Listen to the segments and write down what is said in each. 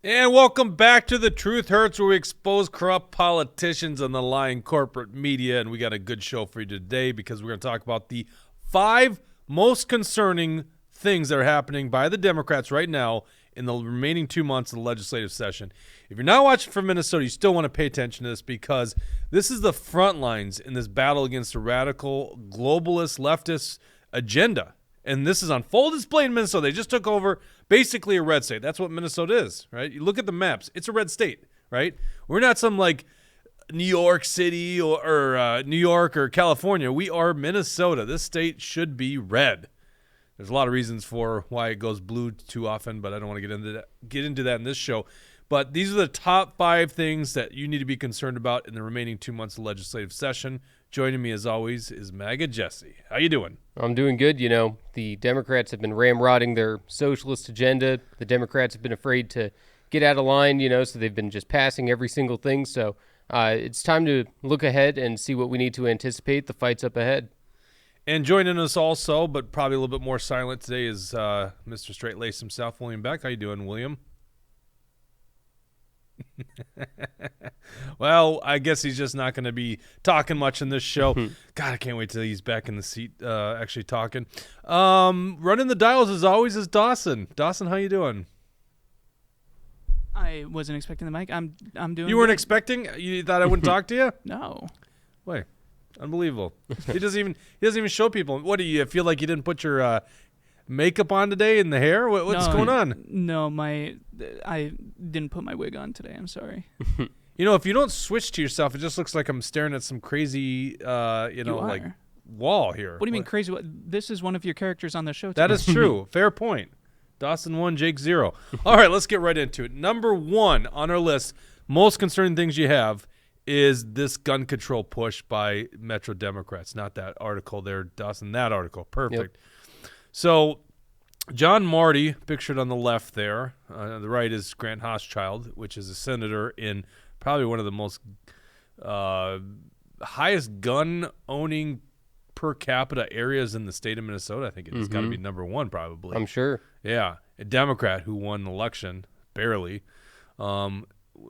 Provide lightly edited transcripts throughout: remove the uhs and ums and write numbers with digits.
And welcome back to The Truth Hurts, where we expose corrupt politicians and the lying corporate media. And we got a good show for you today because we're going to talk about the 5 most concerning things that are happening by the Democrats right now in the remaining 2 months of the legislative session. If you're not watching from Minnesota, you still want to pay attention to this because this is the front lines in this battle against the radical, globalist, leftist agenda. And this is on full display in Minnesota. They just took over basically a red state. That's what Minnesota is, right? You look at the maps. It's a red state, right? We're not some like New York City or New York or California. We are Minnesota. This state should be red. There's a lot of reasons for why it goes blue too often, but I don't want to get into that in this show. But these are the top 5 things that you need to be concerned about in the remaining 2 months of legislative session. Joining me, as always, is MAGA Jesse. How you doing? I'm doing good. You know, the Democrats have been ramrodding their socialist agenda. The Democrats have been afraid to get out of line, so they've been just passing every single thing. So it's time to look ahead and see what we need to anticipate. The fight's up ahead. And joining us also, but probably a little bit more silent today, is Mr. Straight Lace himself, William Beck. How you doing, William? Well, I guess he's just not going to be talking much in this show. God, I can't wait till he's back in the seat actually talking. Running the dials, as always, is Dawson. Dawson, how you doing? I wasn't expecting the mic. I'm doing You weren't good. expecting? You thought I wouldn't talk to you? No. Wait. Unbelievable. He doesn't even show people. What do you feel like you didn't put your makeup on today and the hair? What's going on? No, I didn't put my wig on today. I'm sorry. If you don't switch to yourself, it just looks like I'm staring at some crazy, like wall here. What do you mean crazy? This is one of your characters on the show today. That is true. Fair point. Dawson 1, Jake 0. All right, let's get right into it. Number 1 on our list, most concerning things you have, is this gun control push by Metro Democrats. Not that article there, Dawson, that article. Perfect. Yep. So John Marty, pictured on the left there. On the right is Grant Hochschild, which is a senator in probably one of the most highest gun-owning per capita areas in the state of Minnesota. I think it's got to be number 1 probably. I'm sure. Yeah, a Democrat who won an election, barely.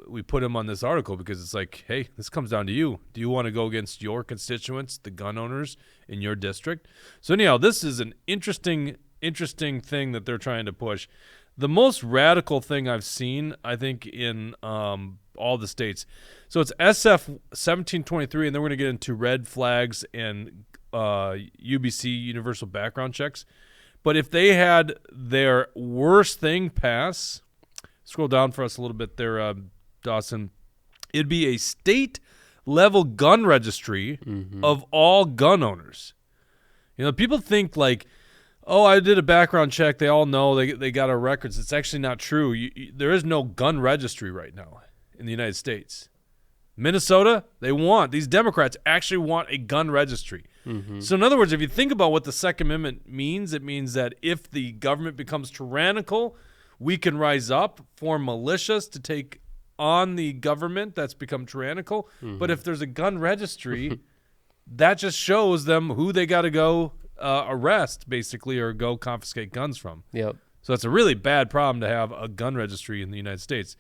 We put him on this article because it's like, hey, this comes down to you. Do you want to go against your constituents, the gun owners in your district? So anyhow, this is an interesting thing that they're trying to push. The most radical thing I've seen, I think, in all the states. So it's SF 1723, and then we're going to get into red flags and UBC, universal background checks. But if they had their worst thing pass, scroll down for us a little bit there, Dawson, it'd be a state-level gun registry of all gun owners. People think like, oh, I did a background check. They all know they got our records. It's actually not true. There is no gun registry right now in the United States. Minnesota, these Democrats actually want a gun registry. So in other words, if you think about what the Second Amendment means, it means that if the government becomes tyrannical, we can rise up, form militias to take on the government that's become tyrannical. But if there's a gun registry, that just shows them who they got to go arrest, basically, or go confiscate guns from. Yep. So it's a really bad problem to have a gun registry in the United States.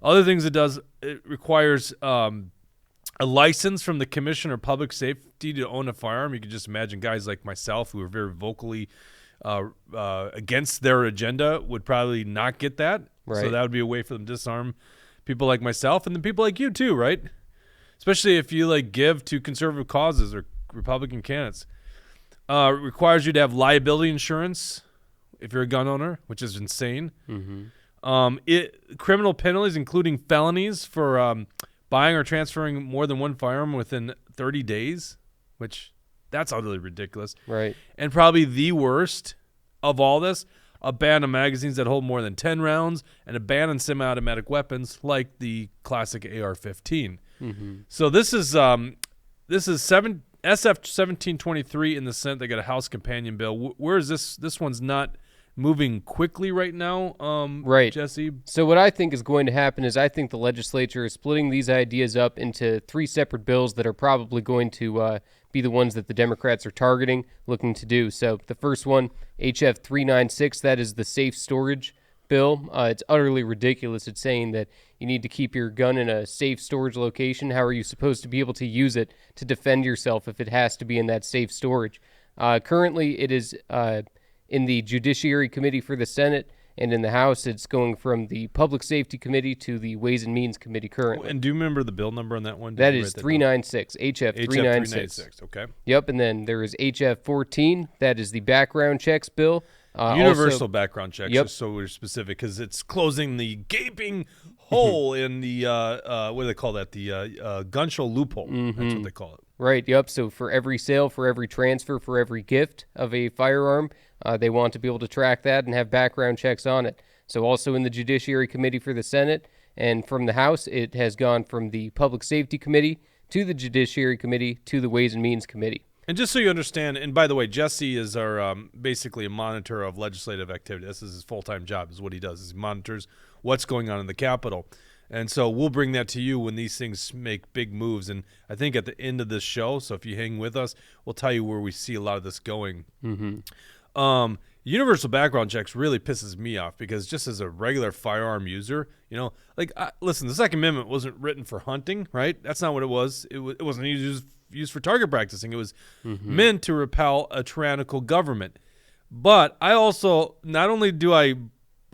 Other things it requires a license from the Commissioner of Public Safety to own a firearm. You can just imagine guys like myself who are very vocally against their agenda would probably not get that. Right. So that would be a way for them to disarm people like myself and then people like you too, right? Especially if you give to conservative causes or Republican candidates. It requires you to have liability insurance if you're a gun owner, which is insane. Criminal penalties, including felonies for buying or transferring more than one firearm within 30 days, which that's utterly ridiculous. Right. And probably the worst of all this, a ban on magazines that hold more than 10 rounds and a ban on semi-automatic weapons like the classic AR-15. So this is SF 1723 in the Senate. They got a House companion bill. Where is this? This one's not moving quickly right now, right, Jesse? So what I think is going to happen is I think the legislature is splitting these ideas up into 3 separate bills that are probably going to be the ones that the Democrats are targeting, looking to do. So the first one, HF 396, that is the safe storage bill. It's utterly ridiculous. It's saying that you need to keep your gun in a safe storage location. How are you supposed to be able to use it to defend yourself if it has to be in that safe storage? Currently, it is in the Judiciary Committee for the Senate, and in the House, it's going from the Public Safety Committee to the Ways and Means Committee currently. And do you remember the bill number on that one? That is 396, HF 396. Okay. Yep, and then there is HF 14. That is the background checks bill. Universal background checks, Yep. just so we're specific, because it's closing the gaping hole in the, what do they call that? The gun show loophole. That's what they call it. Right, yep. So for every sale, for every transfer, for every gift of a firearm, they want to be able to track that and have background checks on it. So also in the Judiciary Committee for the Senate, and from the House, it has gone from the Public Safety Committee to the Judiciary Committee to the Ways and Means Committee. And just so you understand, and by the way, Jesse is our basically a monitor of legislative activity. This is his full-time job, is what he does. Is he monitors what's going on in the Capitol. And so we'll bring that to you when these things make big moves. And I think at the end of this show, so if you hang with us, we'll tell you where we see a lot of this going. Universal background checks really pisses me off, because just as a regular firearm user, listen, the Second Amendment wasn't written for hunting, right? That's not what it was. It wasn't used for target practicing. It was meant to repel a tyrannical government. But I also, not only do I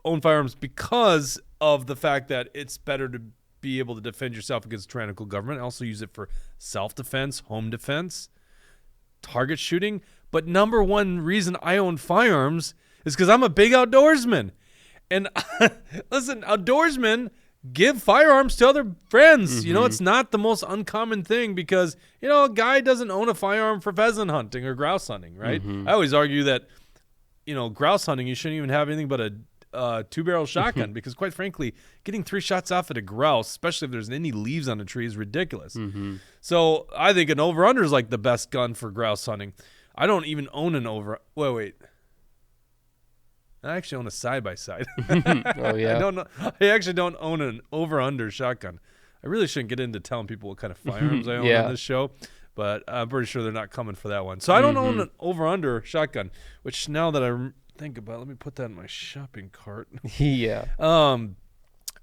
own firearms because of the fact that it's better to be able to defend yourself against tyrannical government, I also use it for self-defense, home defense, target shooting. But number one reason I own firearms is because I'm a big outdoorsman. And listen, outdoorsmen give firearms to other friends. It's not the most uncommon thing, because, a guy doesn't own a firearm for pheasant hunting or grouse hunting, right? I always argue that, grouse hunting, you shouldn't even have anything but a two-barrel shotgun, because quite frankly, getting 3 shots off at a grouse, especially if there's any leaves on a tree, is ridiculous. So I think an over-under is like the best gun for grouse hunting. I don't even own an wait. I actually own a side-by-side. Oh, yeah. I actually don't own an over-under shotgun. I really shouldn't get into telling people what kind of firearms I own on this show, but I'm pretty sure they're not coming for that one. So I don't own an over-under shotgun, which now that I think about it, let me put that in my shopping cart. Yeah.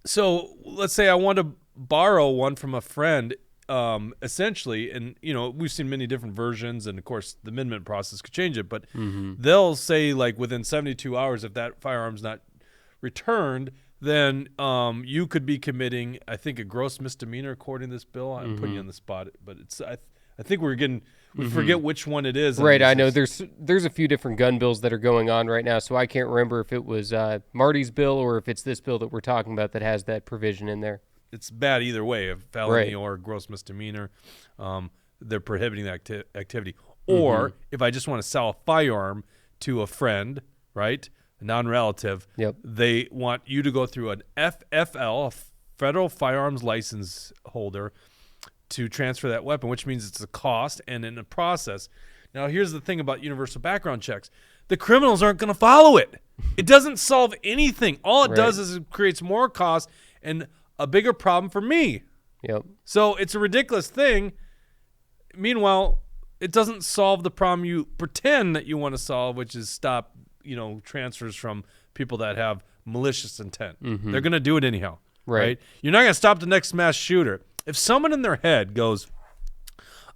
So let's say I want to borrow one from a friend, essentially, and we've seen many different versions, and of course the amendment process could change it, but they'll say, like, within 72 hours, if that firearm's not returned, then you could be committing, I think, a gross misdemeanor according to this bill. I'm putting you on the spot, but it's I think we forget which one it is. Right, I know there's a few different gun bills that are going on right now, so I can't remember if it was Marty's bill or if it's this bill that we're talking about that has that provision in there. It's bad either way, a felony or gross misdemeanor. They're prohibiting that activity. Or if I just want to sell a firearm to a friend, right, a non-relative, they want you to go through an FFL, a Federal Firearms License Holder, to transfer that weapon, which means it's a cost and in a process. Now, here's the thing about universal background checks. The criminals aren't going to follow it. It doesn't solve anything. All it does is it creates more cost and a bigger problem for me. So it's a ridiculous thing. Meanwhile, it doesn't solve the problem you pretend that you want to solve, which is stop, transfers from people that have malicious intent. They're going to do it anyhow. Right? You're not going to stop the next mass shooter. If someone in their head goes,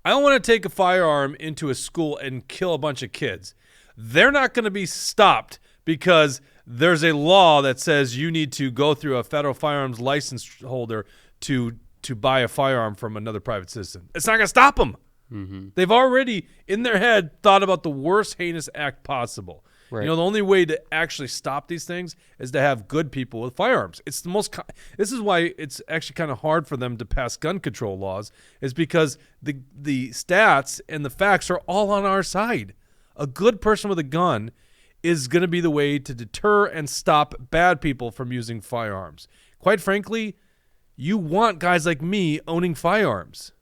I don't want to take a firearm into a school and kill a bunch of kids, they're not going to be stopped because there's a law that says you need to go through a federal firearms license holder to buy a firearm from another private citizen. It's not going to stop them. They've already, in their head, thought about the worst heinous act possible. The only way to actually stop these things is to have good people with firearms. It's the most. This is why it's actually kind of hard for them to pass gun control laws, is because the stats and the facts are all on our side. A good person with a gun is going to be the way to deter and stop bad people from using firearms. Quite frankly, you want guys like me owning firearms.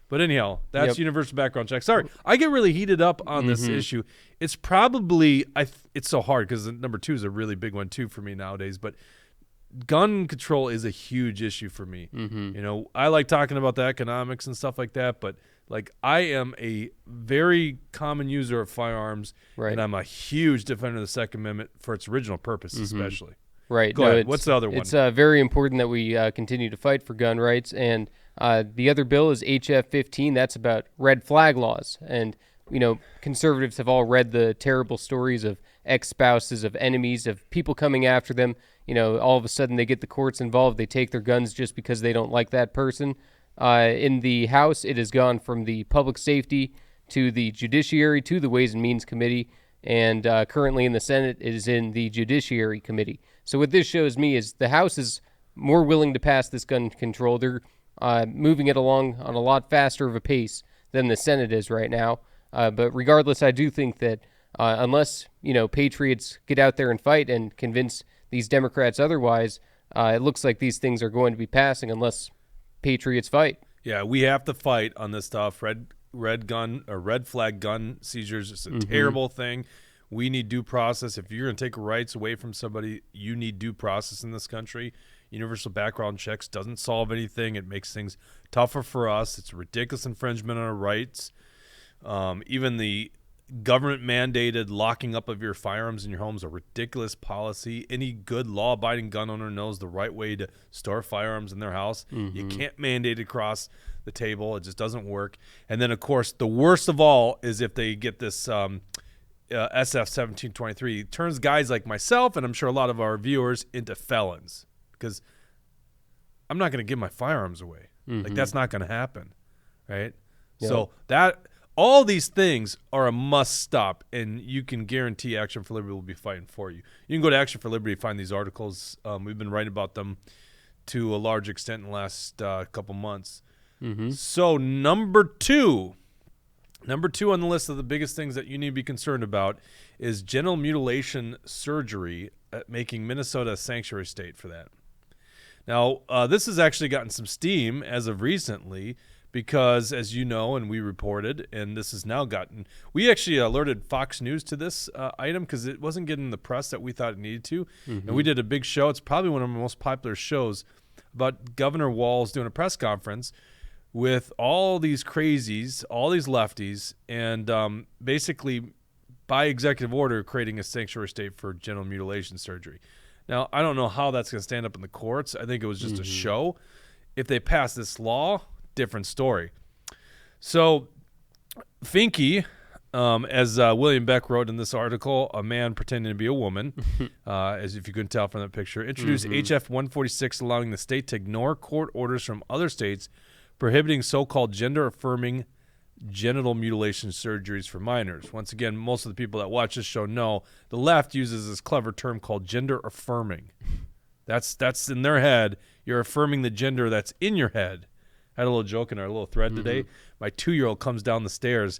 But anyhow, that's universal background check. Sorry, I get really heated up on this issue. It's probably, it's so hard because number 2 is a really big one too for me nowadays. But gun control is a huge issue for me. I like talking about the economics and stuff like that, but like I am a very common user of firearms, and I'm a huge defender of the Second Amendment for its original purpose, especially. Right. Go ahead. What's the other one? It's very important that we continue to fight for gun rights. And the other bill is HF 15. That's about red flag laws. And, conservatives have all read the terrible stories of ex-spouses, of enemies, of people coming after them. All of a sudden they get the courts involved. They take their guns just because they don't like that person. In the House, it has gone from the public safety to the judiciary to the Ways and Means Committee. And currently in the Senate, it is in the Judiciary Committee. So what this shows me is the House is more willing to pass this gun control. They're moving it along on a lot faster of a pace than the Senate is right now. But regardless, I do think that unless, patriots get out there and fight and convince these Democrats otherwise, it looks like these things are going to be passing unless patriots fight. Yeah, we have to fight on this stuff. Red flag gun seizures is a terrible thing. We need due process. If you're going to take rights away from somebody, you need due process in this country. Universal background checks doesn't solve anything. It makes things tougher for us. It's a ridiculous infringement on our rights. Even the government-mandated locking up of your firearms in your home is a ridiculous policy. Any good law-abiding gun owner knows the right way to store firearms in their house. You can't mandate it across the table. It just doesn't work. And then, of course, the worst of all is if they get this SF 1723. It turns guys like myself, and I'm sure a lot of our viewers, into felons. Because I'm not going to give my firearms away. Like, that's not going to happen, right? Yep. So all these things are a must stop, and you can guarantee Action for Liberty will be fighting for you. You can go to Action for Liberty, find these articles. We've been writing about them to a large extent in the last couple months. So number two on the list of the biggest things that you need to be concerned about is genital mutilation surgery, making Minnesota a sanctuary state for that. Now, this has actually gotten some steam as of recently because, as you know, and we reported, and this has now gotten, we actually alerted Fox News to this item because it wasn't getting the press that we thought it needed to. And we did a big show. It's probably one of our most popular shows about Governor Walz doing a press conference with all these crazies, all these lefties, and basically by executive order creating a sanctuary state for genital mutilation surgery. Now, I don't know how that's going to stand up in the courts. I think it was just a show. If they pass this law, different story. So Finke, as William Beck wrote in this article, a man pretending to be a woman, as if you couldn't tell from that picture, introduced HF 146, allowing the state to ignore court orders from other states prohibiting so-called gender-affirming genital mutilation surgeries for minors. Once again, most of the people that watch this show know the left uses this clever term called gender-affirming. That's in their head. You're affirming the gender that's in your head. I had a little joke in our little thread today. My 2-year-old comes down the stairs,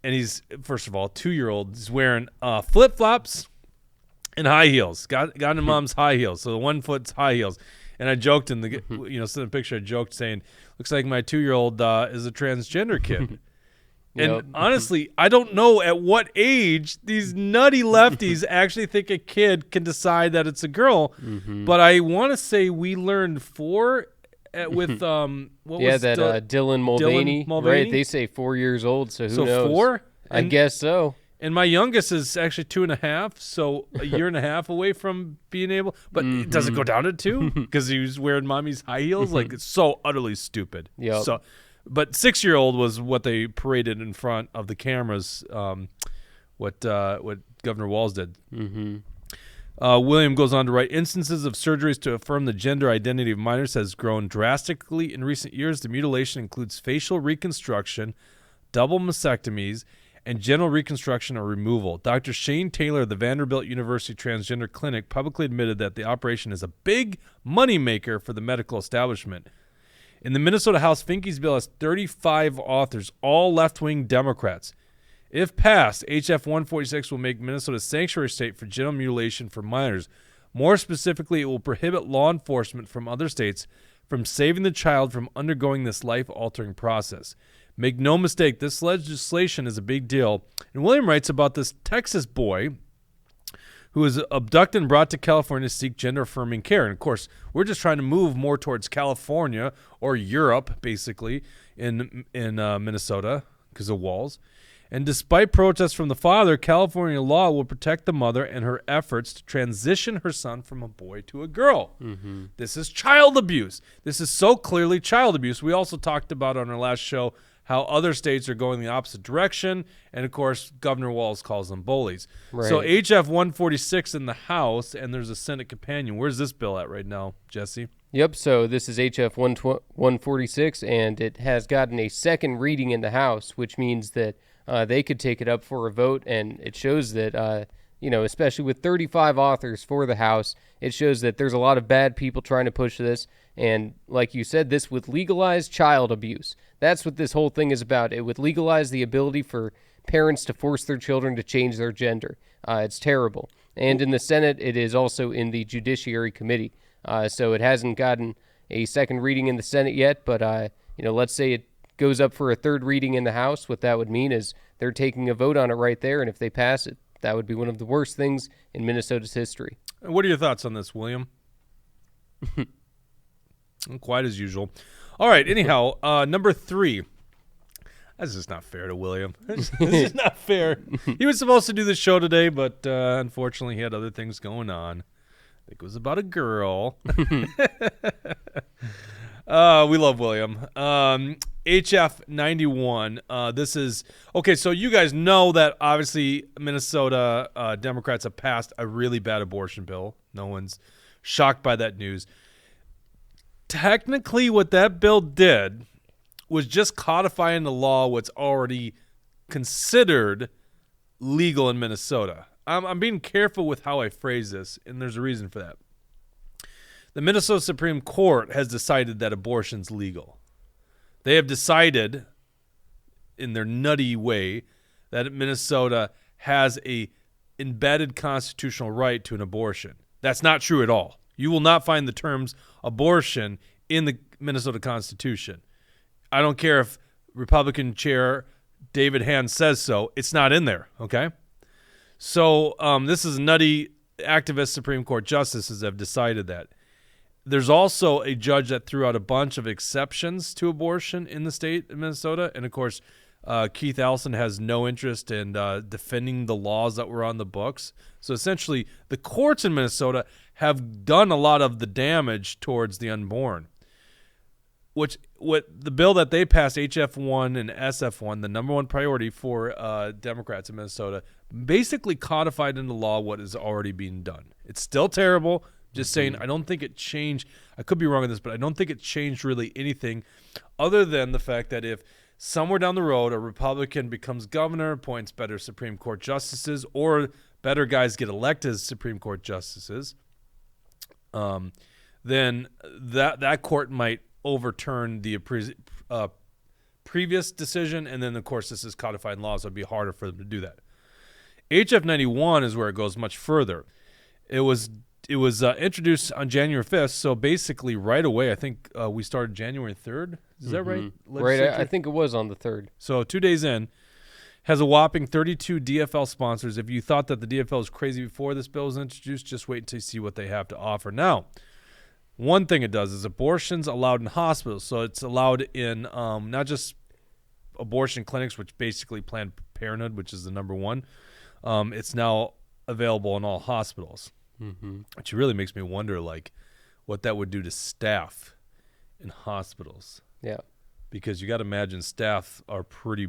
and he's, first of all, 2-year-old is wearing flip-flops and high heels. Got in mom's high heels, so the 1 foot's high heels. And I joked in the sent a picture. I joked saying, "Looks like my 2-year-old is a transgender kid." And honestly, I don't know at what age these nutty lefties actually think a kid can decide that it's a girl. But I want to say we learned 4 with Dylan Mulvaney. Right? They say 4 years old. So who knows? 4? I guess so. And my youngest is actually 2.5, so a year and a half away from being able. But does it go down to 2 because he was wearing mommy's high heels? Like, it's so utterly stupid. Yep. So, but 6-year-old was what they paraded in front of the cameras. What Governor Walz did. William goes on to write, instances of surgeries to affirm the gender identity of minors has grown drastically in recent years. The mutilation includes facial reconstruction, double mastectomies, and genital reconstruction or removal. Dr. Shane Taylor of the Vanderbilt University Transgender Clinic publicly admitted that the operation is a big moneymaker for the medical establishment. In the Minnesota House, Finke's bill has 35 authors, all left-wing Democrats. If passed, HF 146 will make Minnesota a sanctuary state for genital mutilation for minors. More specifically, it will prohibit law enforcement from other states from saving the child from undergoing this life-altering process. Make no mistake, this legislation is a big deal. And William writes about this Texas boy who was abducted and brought to California to seek gender-affirming care. And, of course, we're just trying to move more towards California or Europe, basically, in Minnesota because of Walz. And despite protests from the father, California law will protect the mother and her efforts to transition her son from a boy to a girl. Mm-hmm. This is child abuse. This is so clearly child abuse. We also talked about on our last show how other states are going the opposite direction. And, of course, Governor Walz calls them bullies. Right. So HF 146 in the House, and there's a Senate companion. Where's this bill at right now, Jesse? Yep, so this is HF 146, and it has gotten a second reading in the House, which means that they could take it up for a vote, and it shows that, especially with 35 authors for the House, it shows that there's a lot of bad people trying to push this, and like you said, this would legalize child abuse. That's what this whole thing is about. It would legalize the ability for parents to force their children to change their gender. It's terrible. And in the Senate, it is also in the Judiciary Committee. So it hasn't gotten a second reading in the Senate yet, but, let's say it goes up for a third reading in the House. What that would mean is they're taking a vote on it right there, and if they pass it, that would be one of the worst things in Minnesota's history. What are your thoughts on this, William? Quite as usual. All right, anyhow, number 3. That's just not fair to William. This is not fair. He was supposed to do the show today, but unfortunately he had other things going on. I think it was about a girl. We love William. HF 91. This is okay. So you guys know that obviously Minnesota Democrats have passed a really bad abortion bill. No one's shocked by that news. Technically, what that bill did was just codify into law what's already considered legal in Minnesota. I'm being careful with how I phrase this, and there's a reason for that. The Minnesota Supreme Court has decided that abortion's legal. They have decided, in their nutty way, that Minnesota has a embedded constitutional right to an abortion. That's not true at all. You will not find the terms abortion in the Minnesota Constitution. I don't care if Republican Chair David Hand says so. It's not in there, okay? So this is nutty activist Supreme Court justices have decided that. There's also a judge that threw out a bunch of exceptions to abortion in the state of Minnesota. And, of course, Keith Ellison has no interest in defending the laws that were on the books. So, essentially, the courts in Minnesota have done a lot of the damage towards the unborn. What the bill that they passed, HF1 and SF1, the number one priority for Democrats in Minnesota, basically codified into law what is already being done. It's still terrible. Just saying, I don't think it changed. I could be wrong on this, but I don't think it changed really anything other than the fact that if somewhere down the road a Republican becomes governor, appoints better Supreme Court justices, or better guys get elected as Supreme Court justices, then that court might overturn the previous decision, and then, of course, this is codified in law, so it would be harder for them to do that. HF 91 is where it goes much further. It was introduced on January 5th, so basically right away, I think we started January 3rd. Is that right? Right, I think it was on the 3rd. So 2 days in, has a whopping 32 DFL sponsors. If you thought that the DFL was crazy before this bill was introduced, just wait until you see what they have to offer. Now, one thing it does is abortion's allowed in hospitals. So it's allowed in not just abortion clinics, which basically Planned Parenthood, which is the number one. It's now available in all hospitals. Which really makes me wonder, like, what that would do to staff in hospitals. Yeah. Because you got to imagine staff are pretty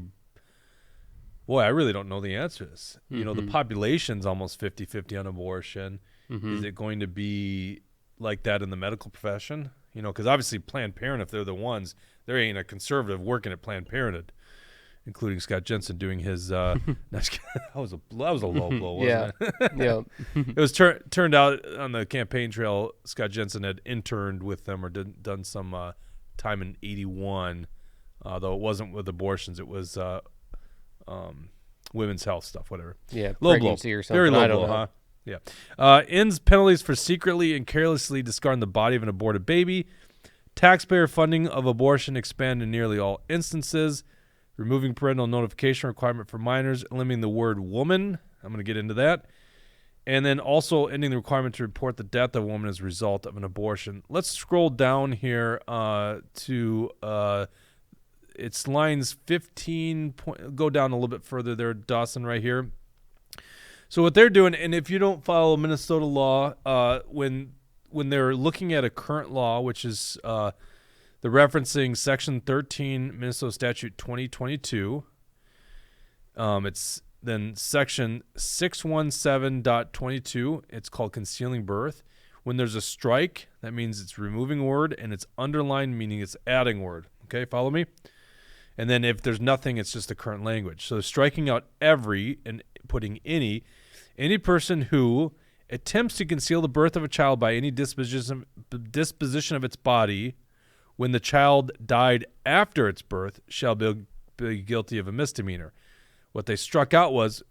– boy, I really don't know the answer to this. You know, the population's almost 50-50 on abortion. Is it going to be like that in the medical profession? You know, because obviously Planned Parenthood, if they're the ones, there ain't a conservative working at Planned Parenthood, including Scott Jensen doing his that was a low blow, wasn't it? Yeah. It was turned out on the campaign trail, Scott Jensen had interned with them or done some time in 81, though it wasn't with abortions. It was women's health stuff, whatever. Yeah, low pregnancy blow. or something. Very low I don't blow, know. huh? Yeah. Ends penalties for secretly and carelessly discarding the body of an aborted baby. Taxpayer funding of abortion expand in nearly all instances. Removing parental notification requirement for minors, eliminating the word woman. I'm going to get into that. And then also ending the requirement to report the death of a woman as a result of an abortion. Let's scroll down here to it's lines 15. Go down a little bit further there, Dawson, right here. So what they're doing, and if you don't follow Minnesota law, when they're looking at a current law, which is they're referencing Section 13, Minnesota Statute 2022. It's then Section 617.22. It's called concealing birth. When there's a strike, that means it's removing a word, and it's underlined, meaning it's adding a word. Okay, follow me? And then if there's nothing, it's just the current language. So striking out every and putting any person who attempts to conceal the birth of a child by any disposition of its body when the child died after its birth shall be guilty of a misdemeanor. What they struck out was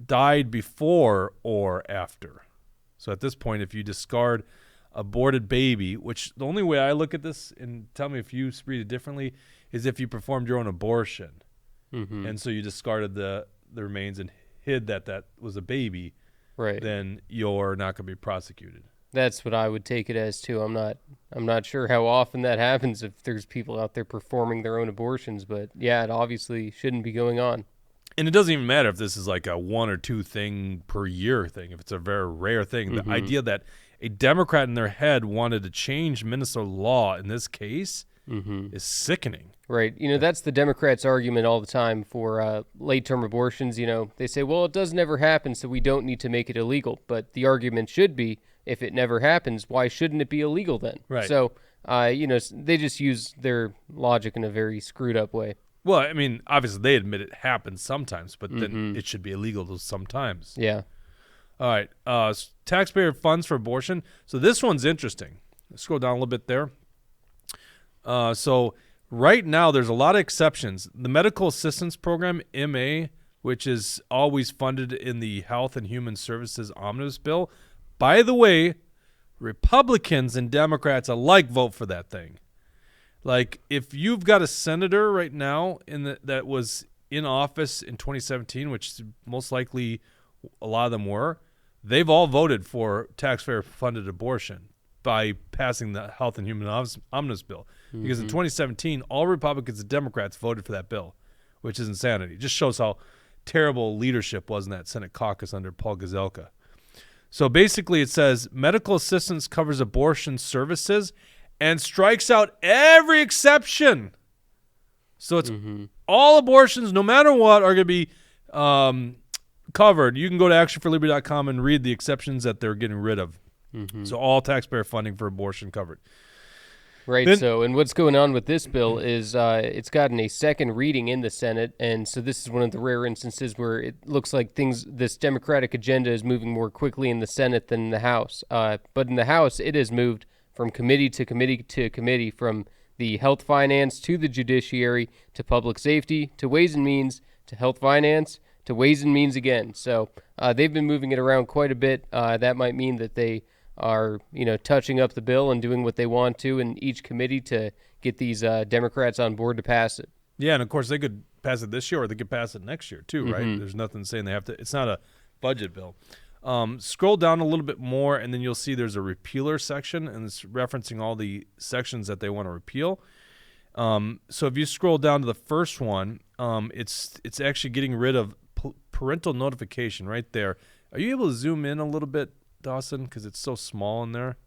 died before or after. So at this point, if you discard aborted baby, which the only way I look at this, and tell me if you read it differently, is if you performed your own abortion. Mm-hmm. And so you discarded the remains and hid that was a baby, Right. then you're not going to be prosecuted. That's what I would take it as too. I'm not sure how often that happens if there's people out there performing their own abortions, but yeah, it obviously shouldn't be going on. And it doesn't even matter if this is like a 1 or 2 thing per year thing, if it's a very rare thing. Mm-hmm. The idea that a Democrat in their head wanted to change Minnesota law in this case is sickening. Right. You know, that's the Democrats' argument all the time for late-term abortions. You know, they say, well, it does never happen, so we don't need to make it illegal. But the argument should be, if it never happens, why shouldn't it be illegal then? Right. So, you know, they just use their logic in a very screwed up way. Well, I mean, obviously they admit it happens sometimes, but then it should be illegal sometimes. Yeah. All right. Taxpayer funds for abortion. So this one's interesting. Let's scroll down a little bit there. So right now there's a lot of exceptions. The Medical Assistance Program, MA, which is always funded in the Health and Human Services Omnibus Bill. By the way, Republicans and Democrats alike vote for that thing. Like, if you've got a senator right now that was in office in 2017, which most likely a lot of them were, they've all voted for taxpayer-funded abortion by passing the Health and Human Omnibus Bill. Because in 2017, all Republicans and Democrats voted for that bill, which is insanity. It just shows how terrible leadership was in that Senate caucus under Paul Gazelka. So basically it says medical assistance covers abortion services and strikes out every exception. So it's all abortions, no matter what, are going to be covered. You can go to actionforliberty.com and read the exceptions that they're getting rid of. So all taxpayer funding for abortion covered. Right. And what's going on with this bill is it's gotten a second reading in the Senate, and so this is one of the rare instances where it looks like this Democratic agenda is moving more quickly in the Senate than in the House. But in the House, it has moved from committee to committee to committee, from the Health Finance to the Judiciary to Public Safety to Ways and Means to Health Finance to Ways and Means again. So they've been moving it around quite a bit. That might mean that they are, touching up the bill and doing what they want to in each committee to get these Democrats on board to pass it. Yeah, and of course they could pass it this year or they could pass it next year too, right? There's nothing saying they have to. It's not a budget bill. Scroll down a little bit more, and then you'll see there's a repealer section, and it's referencing all the sections that they want to repeal. So if you scroll down to the first one, it's actually getting rid of parental notification right there. Are you able to zoom in a little bit, Dawson? Because it's so small in there.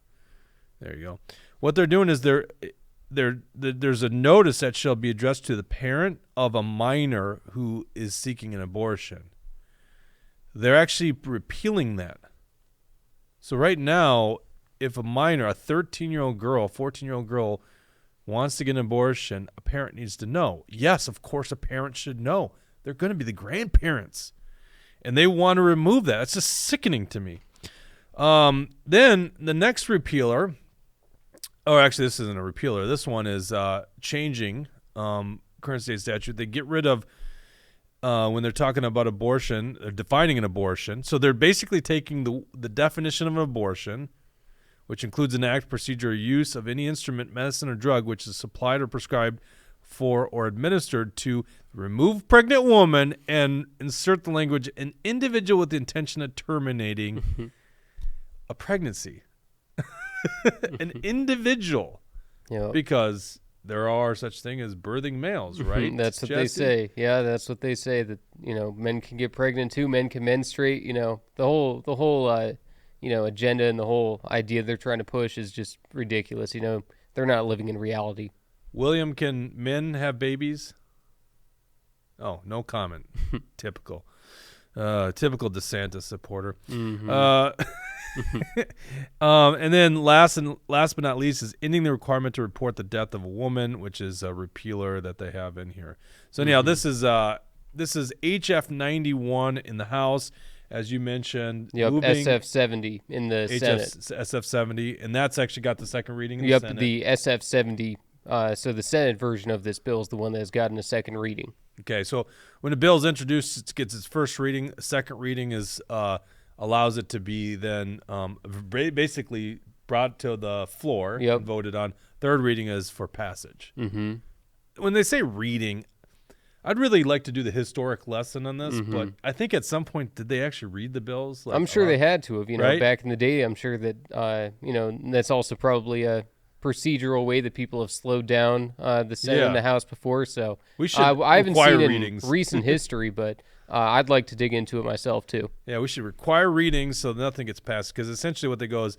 There you go. What they're doing is there's a notice that shall be addressed to the parent of a minor who is seeking an abortion. They're actually repealing that. So right now, if a minor, a 13-year-old girl, a 14-year-old girl wants to get an abortion, a parent needs to know. Yes, of course, a parent should know. They're going to be the grandparents. And they want to remove that. It's just sickening to me. Then the next repealer, or actually this isn't a repealer. This one is changing current state statute. They get rid of, when they're talking about abortion, they're defining an abortion. So they're basically taking the definition of an abortion, which includes an act, procedure, or use of any instrument, medicine, or drug which is supplied or prescribed for or administered to remove pregnant woman, and insert the language, an individual with the intention of terminating a pregnancy. An individual. Yep. Because there are such thing as birthing males, right? That's what Jesse? they say. Yeah, that's what they say, that, men can get pregnant too, men can menstruate, the whole agenda and the whole idea they're trying to push is just ridiculous. They're not living in reality. William, can men have babies? Oh, no comment. Typical DeSantis supporter. Mm-hmm. And then last but not least is ending the requirement to report the death of a woman, which is a repealer that they have in here. So anyhow, this is HF 91 in the House, as you mentioned. Yep, moving SF 70 in the Senate. SF 70, and that's actually got the second reading in the Yep, Senate. the SF 70. So the Senate version of this bill is the one that has gotten a second reading. Okay, so when a bill is introduced, it gets its first reading. Second reading is allows it to be then basically brought to the floor and voted on. Third reading is for passage. Mm-hmm. When they say reading, I'd really like to do the historic lesson on this, Mm-hmm. but I think at some point, did they actually read the bills? I'm sure they had to have, right? back in the day. I'm sure that, that's also probably a procedural way that people have slowed down the Senate and the House before. So we should I haven't seen readings in recent history, but I'd like to dig into it myself too. Yeah, we should require readings so nothing gets passed, because essentially what they go is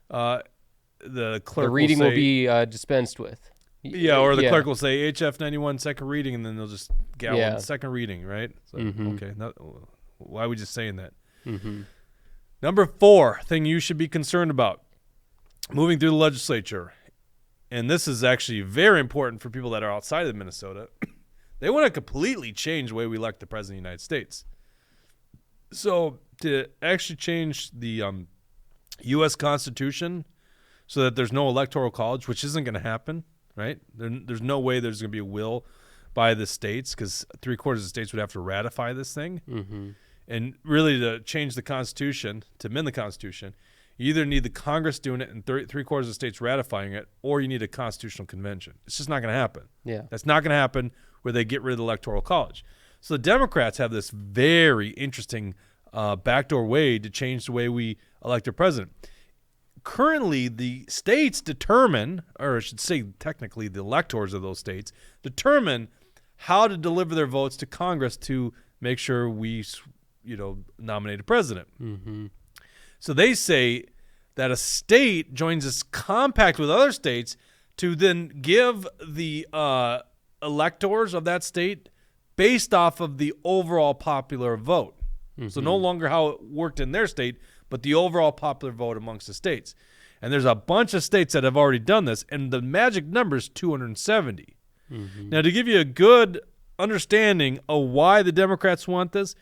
the clerk The reading will will be dispensed with. Yeah, or the clerk will say HF 91 second reading, and then they'll just gavel second reading, right? So, okay, why are we just saying that? Mm-hmm. Number 4 thing you should be concerned about, moving through the legislature, and this is actually very important for people that are outside of Minnesota. They want to completely change the way we elect the president of the United States. So to actually change the U.S. Constitution so that there's no electoral college, which isn't going to happen, right? There's no way there's going to be a will by the states, because 3/4 of the states would have to ratify this thing. Mm-hmm. And really, to change the Constitution, to amend the Constitution, you either need the Congress doing it and 3/4 of the states ratifying it, or you need a constitutional convention. It's just not going to happen. Yeah, that's not going to happen where they get rid of the electoral college. So the Democrats have this very interesting backdoor way to change the way we elect a president. Currently, the states determine, or I should say technically the electors of those states, determine how to deliver their votes to Congress to make sure we, nominate a president. Mm-hmm. So they say that a state joins this compact with other states to then give the electors of that state based off of the overall popular vote. Mm-hmm. So no longer how it worked in their state, but the overall popular vote amongst the states. And there's a bunch of states that have already done this, and the magic number is 270. Mm-hmm. Now, to give you a good understanding of why the Democrats want this,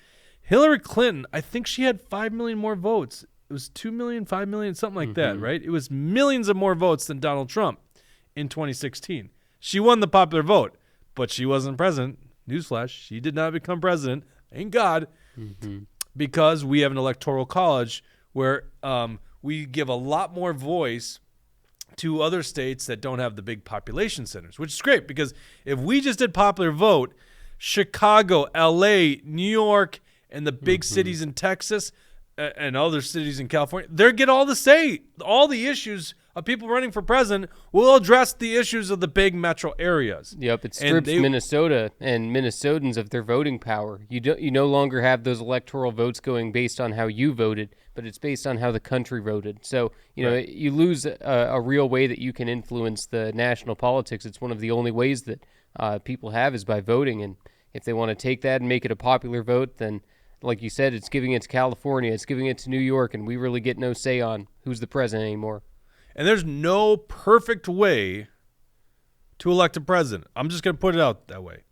Hillary Clinton, I think she had 5 million more votes. It was 2 million, 5 million, something like that, right? It was millions of more votes than Donald Trump in 2016. She won the popular vote, but she wasn't president. Newsflash, she did not become president, thank God, because we have an electoral college where we give a lot more voice to other states that don't have the big population centers, which is great, because if we just did popular vote, Chicago, L.A., New York, and the big cities in Texas and other cities in California, they get all the say. All the issues of people running for president will address the issues of the big metro areas. Yep, it strips Minnesota and Minnesotans of their voting power. You no longer have those electoral votes going based on how you voted, but it's based on how the country voted. So, you lose a real way that you can influence the national politics. It's one of the only ways that people have is by voting. And if they want to take that and make it a popular vote, then, like you said, it's giving it to California, it's giving it to New York, and we really get no say on who's the president anymore. And there's no perfect way to elect a president. I'm just going to put it out that way.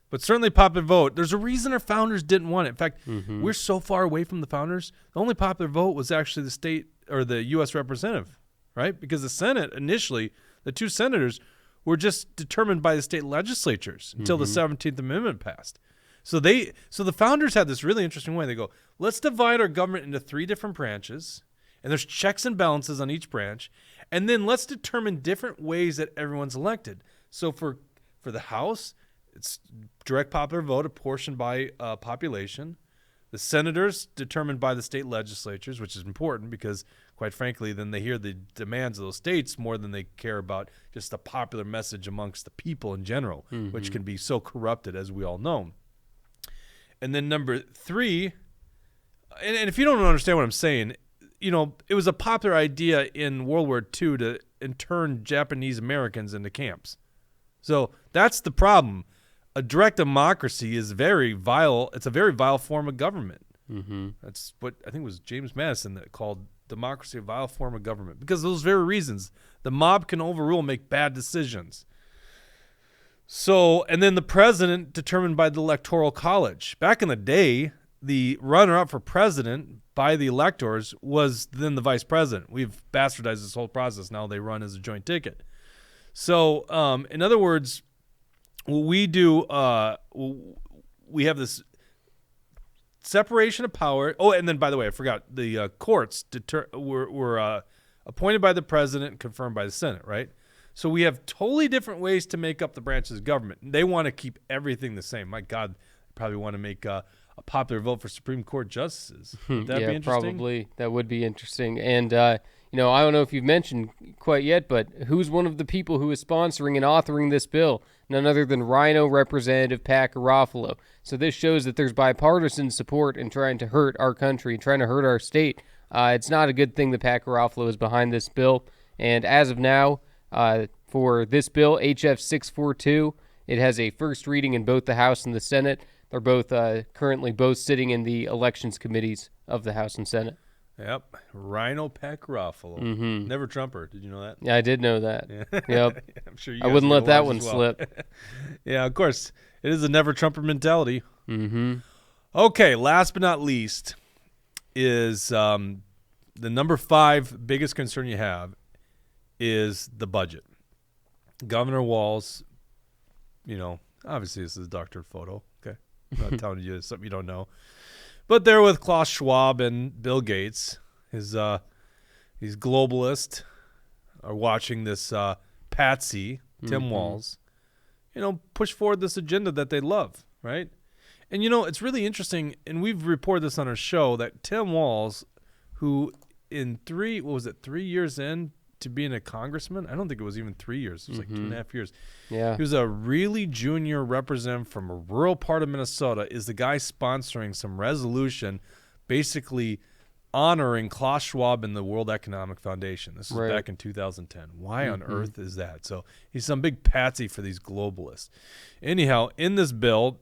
But certainly popular vote, there's a reason our founders didn't want it. In fact, we're so far away from the founders. The only popular vote was actually the state or the U.S. representative, right? Because the Senate initially, the 2 senators were just determined by the state legislatures until the 17th Amendment passed. So the founders had this really interesting way. They go, let's divide our government into 3 different branches, and there's checks and balances on each branch, and then let's determine different ways that everyone's elected. So for the House, it's direct popular vote apportioned by population. The senators determined by the state legislatures, which is important because, quite frankly, then they hear the demands of those states more than they care about just the popular message amongst the people in general, which can be so corrupted, as we all know. And then number 3, and if you don't understand what I'm saying, it was a popular idea in World War II to intern Japanese Americans into camps. So that's the problem. A direct democracy is very vile. It's a very vile form of government. That's what I think it was James Madison that called democracy a vile form of government because of those very reasons. The mob can overrule, make bad decisions. So, and then the president determined by the Electoral College. Back in the day, the runner-up for president by the electors was then the vice president. We've bastardized this whole process. Now they run as a joint ticket. So, in other words, what we do, we have this separation of power. Oh, and then, by the way, I forgot, the courts were appointed by the president and confirmed by the Senate, right? So we have totally different ways to make up the branches of government. They want to keep everything the same. My God, they probably want to make a popular vote for Supreme Court justices. Would that be interesting? Probably. That would be interesting. And, I don't know if you've mentioned quite yet, but who's one of the people who is sponsoring and authoring this bill? None other than Rhino Representative Pat Garofalo. So this shows that there's bipartisan support in trying to hurt our country, trying to hurt our state. It's not a good thing that Pat Garofalo is behind this bill. And as of now, for this bill, HF 642, it has a first reading in both the House and the Senate. They're both currently both sitting in the elections committees of the House and Senate. Yep. Rhino Pat Garofalo. Never Trumper. Did you know that? Yeah, I did know that. Yeah. Yep. I'm sure you I wouldn't let that one well. slip. Yeah, of course. It is a never Trumper mentality. Okay, last but not least is the number 5 biggest concern you have is the budget. Governor Walz, obviously this is a doctored photo. Okay. I'm not telling you something you don't know. But they're with Klaus Schwab and Bill Gates. These globalists are watching this patsy, Tim Walz, push forward this agenda that they love, right? And, it's really interesting, and we've reported this on our show, that Tim Walz, who in 3 years in to being a congressman, I don't think it was even 3 years. It was like 2.5 years. Yeah. He was a really junior representative from a rural part of Minnesota, is the guy sponsoring some resolution basically honoring Klaus Schwab and the World Economic Foundation. This is back in 2010. Why on earth is that? So he's some big patsy for these globalists. Anyhow, in this bill,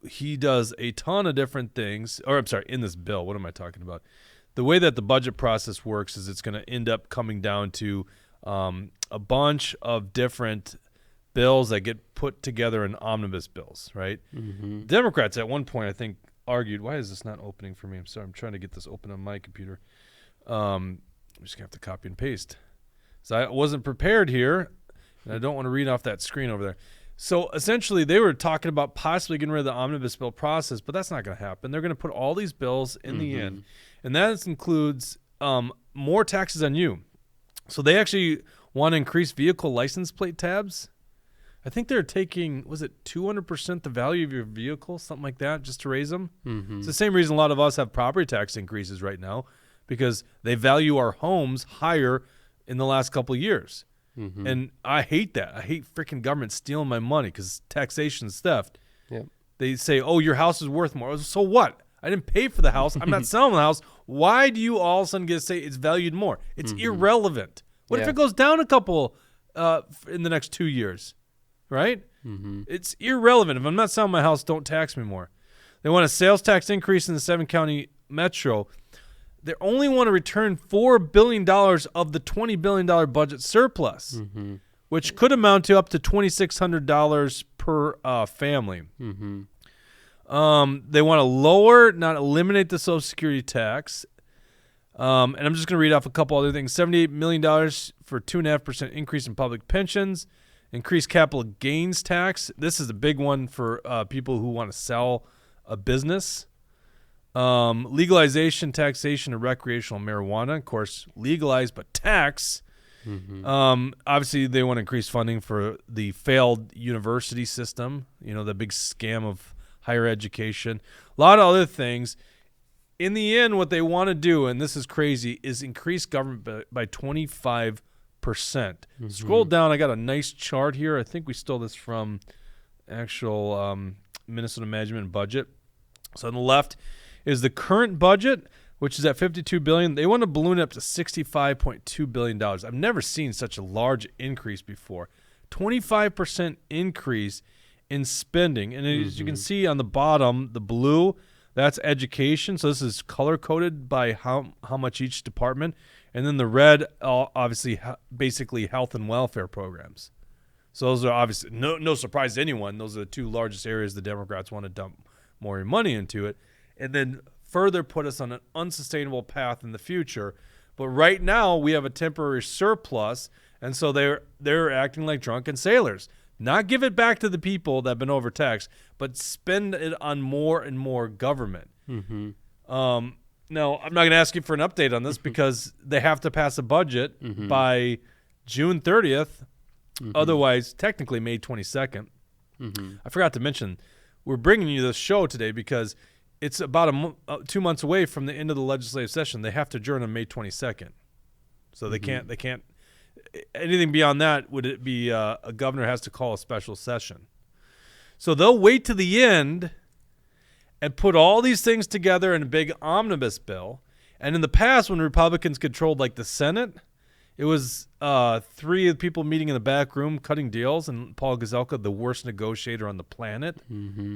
he does a ton of different things. Or I'm sorry, in this bill, what am I talking about? The way that the budget process works is it's going to end up coming down to a bunch of different bills that get put together in omnibus bills, right? Democrats at one point, I think, argued, why is this not opening for me? I'm sorry, I'm trying to get this open on my computer. I'm just going to have to copy and paste. So I wasn't prepared here, and I don't want to read off that screen over there. So essentially, they were talking about possibly getting rid of the omnibus bill process, but that's not going to happen. They're going to put all these bills in the end, and that includes more taxes on you. So they actually want to increase vehicle license plate tabs. I think they're taking, was it 200% the value of your vehicle, something like that, just to raise them? It's the same reason a lot of us have property tax increases right now, because they value our homes higher in the last couple of years. And I hate that. I hate freaking government stealing my money because taxation is theft. Yep. They say, oh, your house is worth more. So what? I didn't pay for the house. I'm not selling the house. Why do you all of a sudden get to say it's valued more? It's irrelevant. What if it goes down a couple in the next 2 years? Right? It's irrelevant. If I'm not selling my house, don't tax me more. They want a sales tax increase in the 7-county metro. They only want to return $4 billion of the $20 billion budget surplus, which could amount to up to $2,600 per family. They want to lower, not eliminate, the Social Security tax. And I'm just going to read off a couple other things. $78 million for 2.5% increase in public pensions. Increased capital gains tax. This is a big one for people who want to sell a business. Legalization, taxation of recreational marijuana. Of course, legalized but tax. Obviously, they want to increase funding for the failed university system. The big scam of higher education. lot of other things. In the end, what they want to do, and this is crazy, is increase government by 25%. Scroll down. I got a nice chart here. I think we stole this from actual Minnesota Management and Budget. So on the left is the current budget, which is at $52 billion. They want to balloon it up to $65.2 billion. I've never seen such a large increase before. 25% increase in spending. And as you can see on the bottom, the blue, that's education. So this is color-coded by how much each department. And then the red, obviously, basically health and welfare programs. So those are obviously, no surprise to anyone, those are the two largest areas the Democrats want to dump more money into it. And then further put us on an unsustainable path in the future. But right now, we have a temporary surplus, and so they're acting like drunken sailors. Not give it back to the people that have been overtaxed, but spend it on more and more government. Now, I'm not going to ask you for an update on this because they have to pass a budget by June 30th, otherwise technically May 22nd. I forgot to mention, we're bringing you this show today because it's about 2 months away from the end of the legislative session. They have to adjourn on May 22nd. So they can't anything beyond that would it be a governor has to call a special session. So they'll wait to the end and put all these things together in a big omnibus bill. And in the past, when Republicans controlled like the Senate, it was three of the people meeting in the back room cutting deals, and Paul Gazelka, the worst negotiator on the planet.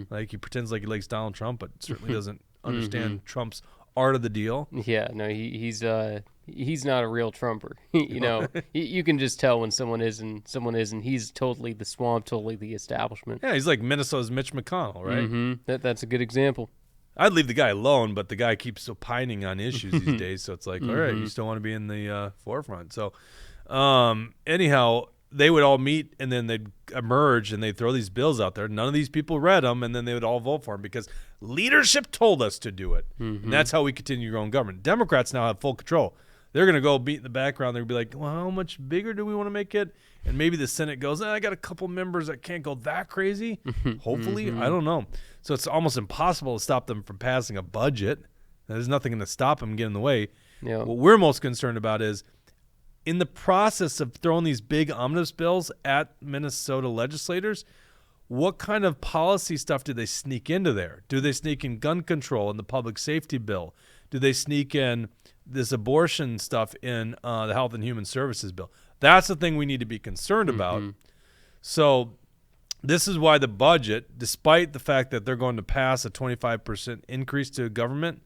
Like he pretends like he likes Donald Trump, but certainly doesn't understand Trump's art of the deal. Yeah, no, he's not a real Trumper. You can just tell when someone is and someone isn't. He's totally the swamp, totally the establishment. Yeah, he's like Minnesota's Mitch McConnell, right? That's a good example. I'd leave the guy alone, but the guy keeps opining on issues these days, so it's like, all right, you still want to be in the forefront. So anyhow, they would all meet, and then they'd emerge, and they'd throw these bills out there. None of these people read them, and then they would all vote for them because leadership told us to do it. And that's how we continue growing government. Democrats now have full control. They're going to go meet in the background. They're going to be like, well, how much bigger do we want to make it? And maybe the Senate goes, I got a couple members that can't go that crazy. Hopefully. I don't know. So it's almost impossible to stop them from passing a budget. There's nothing going to stop them getting in the way. Yeah. What we're most concerned about is in the process of throwing these big omnibus bills at Minnesota legislators, what kind of policy stuff do they sneak into there? Do they sneak in gun control in the public safety bill? Do they sneak in this abortion stuff in the Health and Human Services bill? That's the thing we need to be concerned about. So this is why the budget, despite the fact that they're going to pass a 25% increase to government,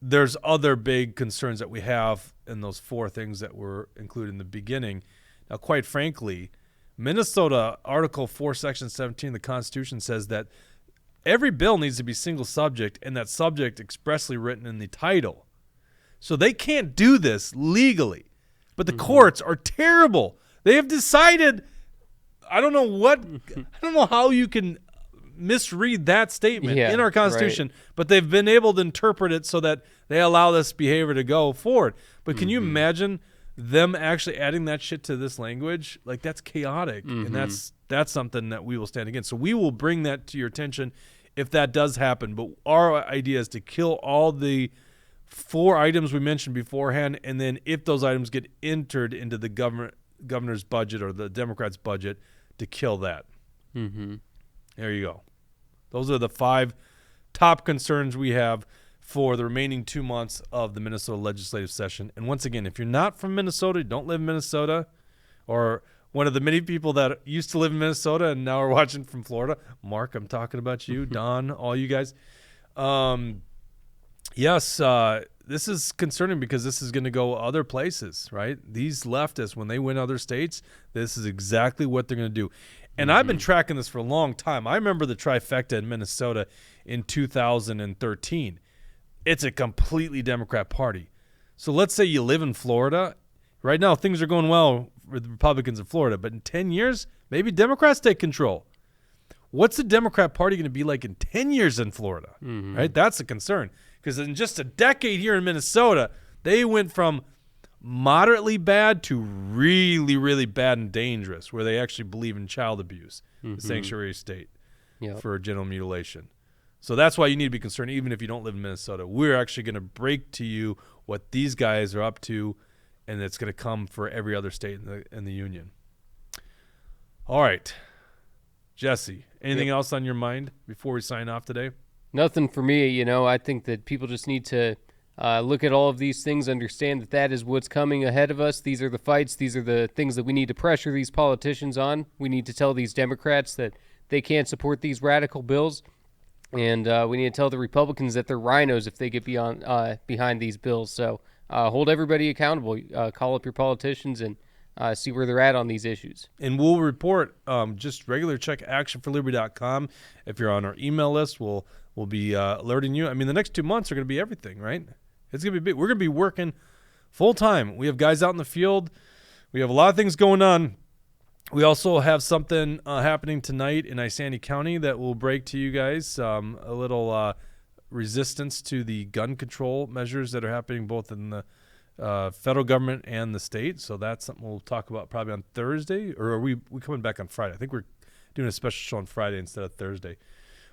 there's other big concerns that we have in those four things that were included in the beginning. Now, quite frankly, Minnesota Article 4, Section 17 of the Constitution says that every bill needs to be single subject, and that subject expressly written in the title. So they can't do this legally. But the courts are terrible. They have decided, I don't know how you can misread that statement in our Constitution, but they've been able to interpret it so that they allow this behavior to go forward. But can you imagine them actually adding that shit to this language? Like, that's chaotic, and that's something that we will stand against. So we will bring that to your attention if that does happen. But our idea is to kill all the four items we mentioned beforehand, and then if those items get entered into the governor's budget or the Democrats' budget, to kill that. There you go. Those are the 5 top concerns we have for the remaining 2 months of the Minnesota legislative session. And once again, if you're not from Minnesota, don't live in Minnesota, or one of the many people that used to live in Minnesota and now are watching from Florida, Mark, I'm talking about you, Don, all you guys. Yes, this is concerning because this is going to go other places, right? These leftists, when they win other states, this is exactly what they're going to do. And I've been tracking this for a long time. I remember the trifecta in Minnesota in 2013. It's a completely Democrat party. So let's say you live in Florida. Right now, things are going well with the Republicans in Florida. But in 10 years, maybe Democrats take control. What's the Democrat Party going to be like in 10 years in Florida? Right? That's a concern. Because in just a decade here in Minnesota, they went from moderately bad to really, really bad and dangerous, where they actually believe in child abuse, the sanctuary state for genital mutilation. So that's why you need to be concerned, even if you don't live in Minnesota. We're actually going to break to you what these guys are up to, and it's going to come for every other state in the union. All right. Jesse, anything else on your mind before we sign off today? Nothing for me. You know, I think that people just need to look at all of these things, understand that that is what's coming ahead of us. These are the fights. These are the things that we need to pressure these politicians on. We need to tell these Democrats that they can't support these radical bills. And we need to tell the Republicans that they're rhinos if they get behind these bills. So hold everybody accountable. Call up your politicians and see where they're at on these issues. And we'll report just regular check actionforliberty.com. If you're on our email list, we'll be alerting you. I mean, the next 2 months are going to be everything, right? It's going to be big. We're going to be working full time. We have guys out in the field. We have a lot of things going on. We also have something happening tonight in Isanti County that will break to you guys. A little resistance to the gun control measures that are happening both in the federal government and the state. So that's something we'll talk about probably on Thursday. Or are we coming back on Friday? I think we're doing a special show on Friday instead of Thursday.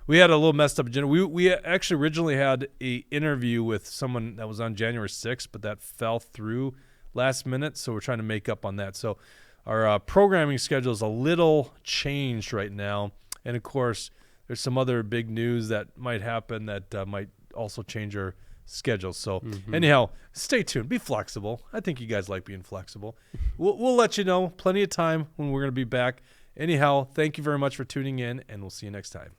We had a little messed up agenda. We actually originally had an interview with someone that was on January 6th, but that fell through last minute. So we're trying to make up on that. So our programming schedule is a little changed right now. And, of course, there's some other big news that might happen that might also change our schedule. So, anyhow, stay tuned. Be flexible. I think you guys like being flexible. We'll let you know plenty of time when we're going to be back. Anyhow, thank you very much for tuning in, and we'll see you next time.